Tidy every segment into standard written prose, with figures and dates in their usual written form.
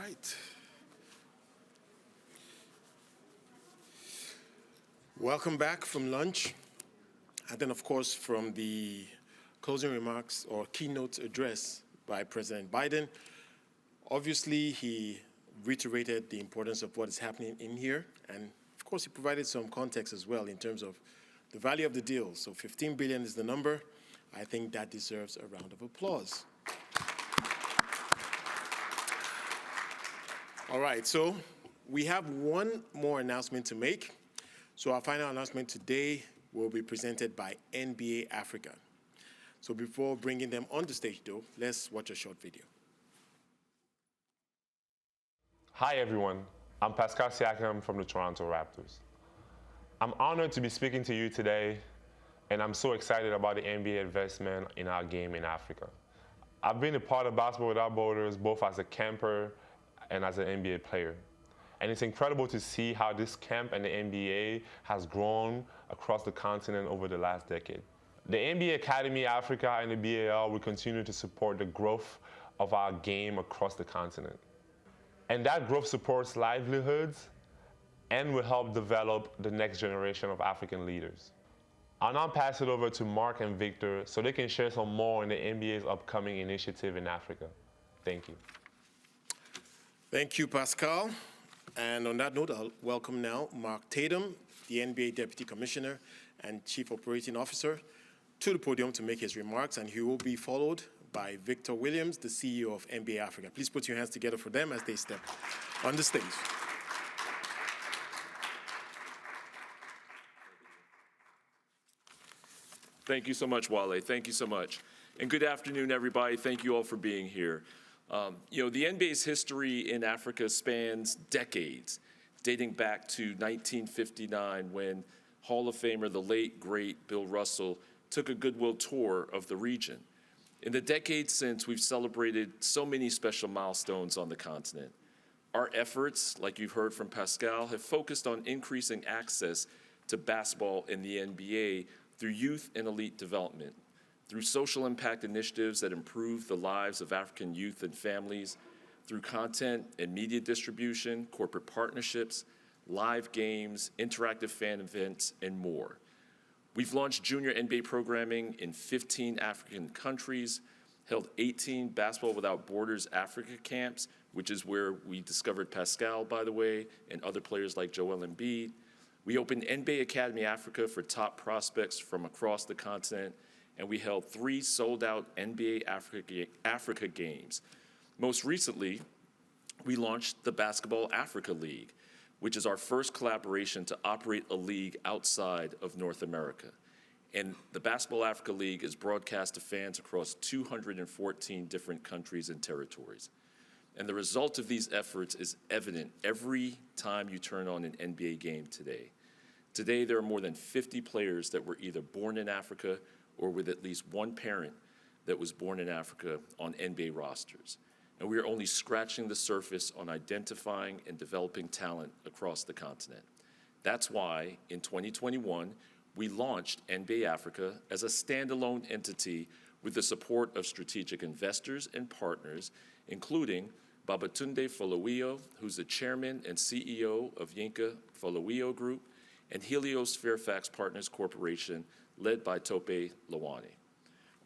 right. Welcome back from lunch. And then, of course, from the closing remarks or keynote address by President Biden, obviously he reiterated the importance of what is happening in here. And of course, he provided some context as well in terms of the value of the deal. So 15 billion is the number. I think that deserves a round of applause. All right, so we have one more announcement to make. So our final announcement today will be presented by NBA Africa. So before bringing them on the stage, though, let's watch a short video. Hi, everyone. I'm Pascal Siakam from the Toronto Raptors. I'm honored to be speaking to you today, and I'm so excited about the NBA investment in our game in Africa. I've been a part of Basketball Without Borders both as a camper and as an NBA player. And it's incredible to see how this camp and the NBA has grown across the continent over the last decade. The NBA Academy Africa and the BAL will continue to support the growth of our game across the continent. And that growth supports livelihoods and will help develop the next generation of African leaders. I'll now pass it over to Mark and Victor so they can share some more on the NBA's upcoming initiative in Africa. Thank you. Thank you, Pascal. And on that note, I'll welcome now Mark Tatum, the NBA Deputy Commissioner and Chief Operating Officer, to the podium to make his remarks, and he will be followed by Victor Williams, the CEO of NBA Africa. Please put your hands together for them as they step on the stage. Thank you so much, Wale. Thank you so much. And good afternoon, everybody. Thank you all for being here. The NBA's history in Africa spans decades, dating back to 1959 when Hall of Famer, the late, great Bill Russell, took a goodwill tour of the region. In the decades since, we've celebrated so many special milestones on the continent. Our efforts, like you've heard from Pascal, have focused on increasing access to basketball in the NBA through youth and elite development, through social impact initiatives that improve the lives of African youth and families, through content and media distribution, corporate partnerships, live games, interactive fan events, and more. We've launched junior NBA programming in 15 African countries, held 18 Basketball Without Borders Africa camps, which is where we discovered Pascal, by the way, and other players like Joel Embiid. We opened NBA Academy Africa for top prospects from across the continent, and we held 3 sold-out NBA Africa games. Most recently, we launched the Basketball Africa League, which is our first collaboration to operate a league outside of North America. And the Basketball Africa League is broadcast to fans across 214 different countries and territories. And the result of these efforts is evident every time you turn on an NBA game today. Today, there are more than 50 players that were either born in Africa or with at least one parent that was born in Africa on NBA rosters. And we are only scratching the surface on identifying and developing talent across the continent. That's why, in 2021, we launched NBA Africa as a standalone entity with the support of strategic investors and partners, including Babatunde Folowiyo, who's the chairman and CEO of Yinka Folowiyo Group, and Helios Fairfax Partners Corporation, led by Tope Lawani.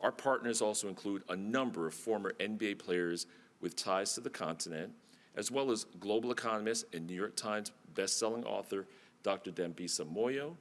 Our partners also include a number of former NBA players with ties to the continent, as well as global economist and New York Times bestselling author Dr. Dambisa Moyo,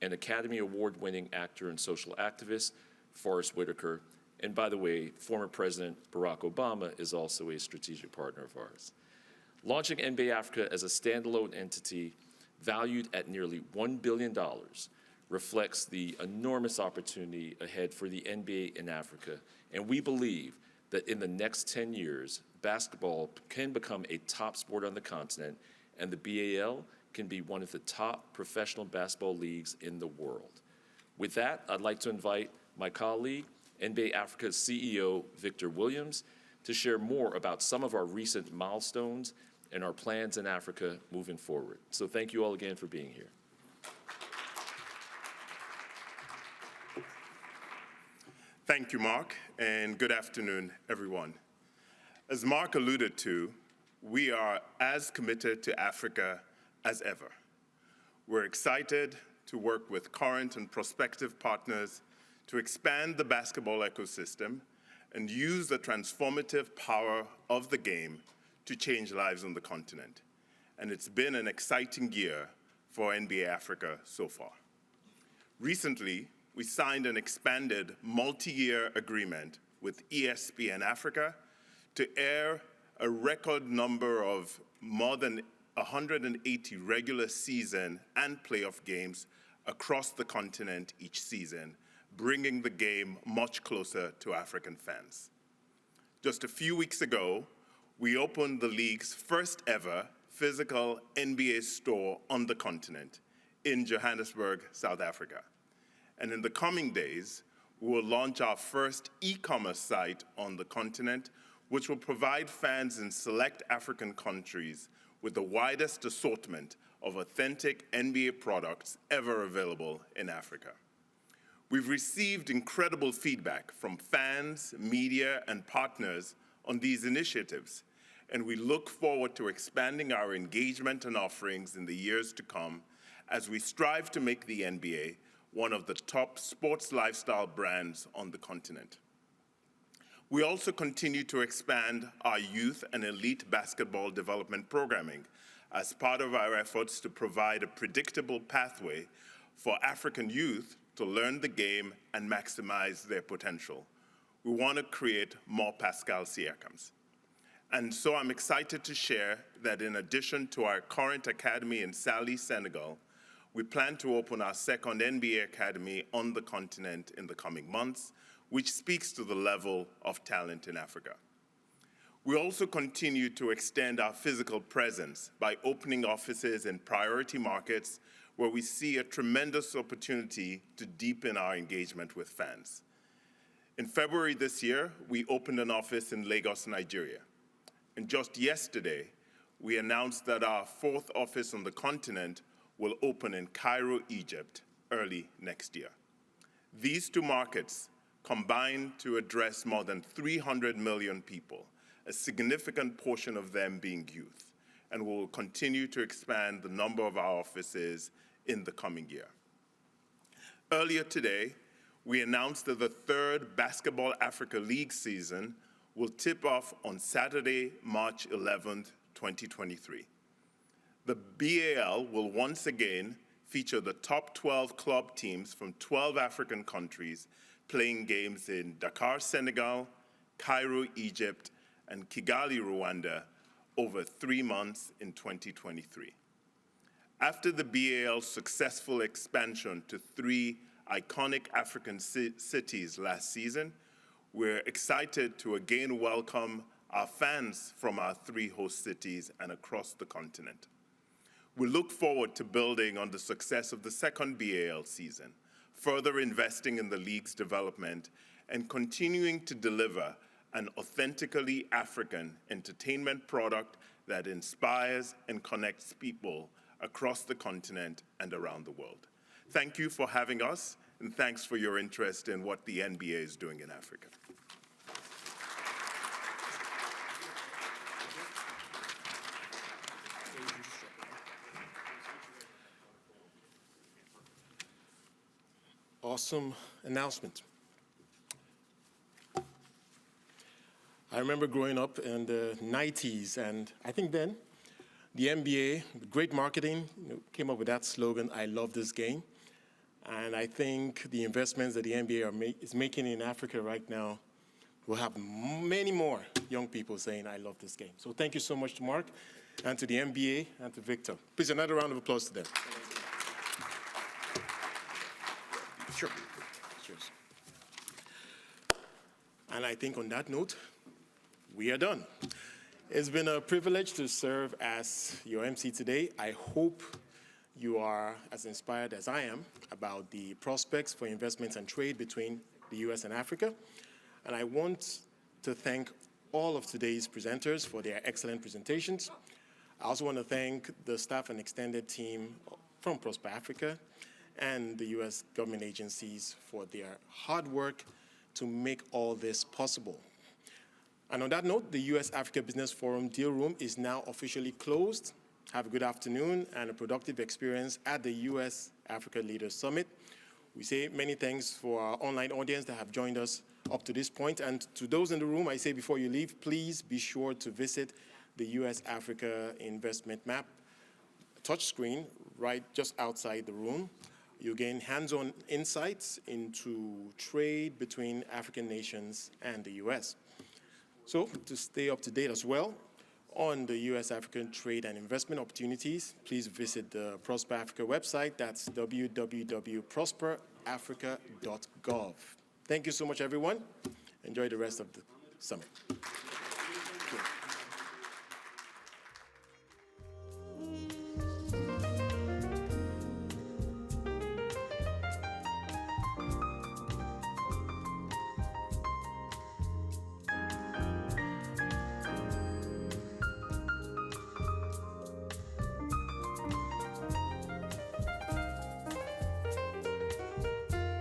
and Academy Award-winning actor and social activist Forrest Whitaker. And by the way, former President Barack Obama is also a strategic partner of ours. Launching NBA Africa as a standalone entity valued at nearly $1 billion reflects the enormous opportunity ahead for the NBA in Africa. And we believe that in the next 10 years, basketball can become a top sport on the continent, and the BAL can be one of the top professional basketball leagues in the world. With that, I'd like to invite my colleague, NBA Africa's CEO, Victor Williams, to share more about some of our recent milestones and our plans in Africa moving forward. So thank you all again for being here. Thank you, Mark, and good afternoon, everyone. As Mark alluded to, we are as committed to Africa as ever. We're excited to work with current and prospective partners to expand the basketball ecosystem and use the transformative power of the game to change lives on the continent. And it's been an exciting year for NBA Africa so far. Recently, we signed an expanded multi-year agreement with ESPN Africa to air a record number of more than 180 regular season and playoff games across the continent each season, bringing the game much closer to African fans. Just a few weeks ago, we opened the league's first ever physical NBA store on the continent in Johannesburg, South Africa. And in the coming days, we will launch our first e-commerce site on the continent, which will provide fans in select African countries with the widest assortment of authentic NBA products ever available in Africa. We've received incredible feedback from fans, media, and partners on these initiatives, and we look forward to expanding our engagement and offerings in the years to come as we strive to make the NBA one of the top sports lifestyle brands on the continent. We also continue to expand our youth and elite basketball development programming as part of our efforts to provide a predictable pathway for African youth to learn the game and maximize their potential. We want to create more Pascal Siakams. And so I'm excited to share that in addition to our current academy in Saly, Senegal, we plan to open our second NBA academy on the continent in the coming months, which speaks to the level of talent in Africa. We also continue to extend our physical presence by opening offices in priority markets where we see a tremendous opportunity to deepen our engagement with fans. In February this year, we opened an office in Lagos, Nigeria. And just yesterday, we announced that our fourth office on the continent will open in Cairo, Egypt, early next year. These two markets combine to address more than 300 million people, a significant portion of them being youth, and we will continue to expand the number of our offices in the coming year. Earlier today, we announced that the third Basketball Africa League season will tip off on Saturday, March 11th, 2023. The BAL will once again feature the top 12 club teams from 12 African countries playing games in Dakar, Senegal, Cairo, Egypt, and Kigali, Rwanda over 3 months in 2023. After the BAL's successful expansion to 3 iconic African cities last season, we're excited to again welcome our fans from our 3 host cities and across the continent. We look forward to building on the success of the second BAL season, further investing in the league's development, and continuing to deliver an authentically African entertainment product that inspires and connects people across the continent and around the world. Thank you for having us, and thanks for your interest in what the NBA is doing in Africa. Awesome announcement. I remember growing up in the 90s, and I think then the NBA, with great marketing, came up with that slogan, "I love this game." And I think the investments that the NBA is making in Africa right now will have many more young people saying, "I love this game." So thank you so much to Mark, and to the NBA, and to Victor. Please, another round of applause to them. Sure. Cheers. And I think on that note, we are done. It's been a privilege to serve as your MC today. I hope you are as inspired as I am about the prospects for investments and trade between the US and Africa. And I want to thank all of today's presenters for their excellent presentations. I also want to thank the staff and extended team from Prosper Africa and the US government agencies for their hard work to make all this possible. And on that note, the US-Africa Business Forum Deal Room is now officially closed. Have a good afternoon and a productive experience at the US-Africa Leaders Summit. We say many thanks for our online audience that have joined us up to this point. And to those in the room, I say before you leave, please be sure to visit the US-Africa Investment Map touchscreen right just outside the room. You gain hands-on insights into trade between African nations and the US. So to stay up to date as well on the US-African trade and investment opportunities, please visit the Prosper Africa website. That's www.prosperafrica.gov. Thank you so much, everyone. Enjoy the rest of the summit.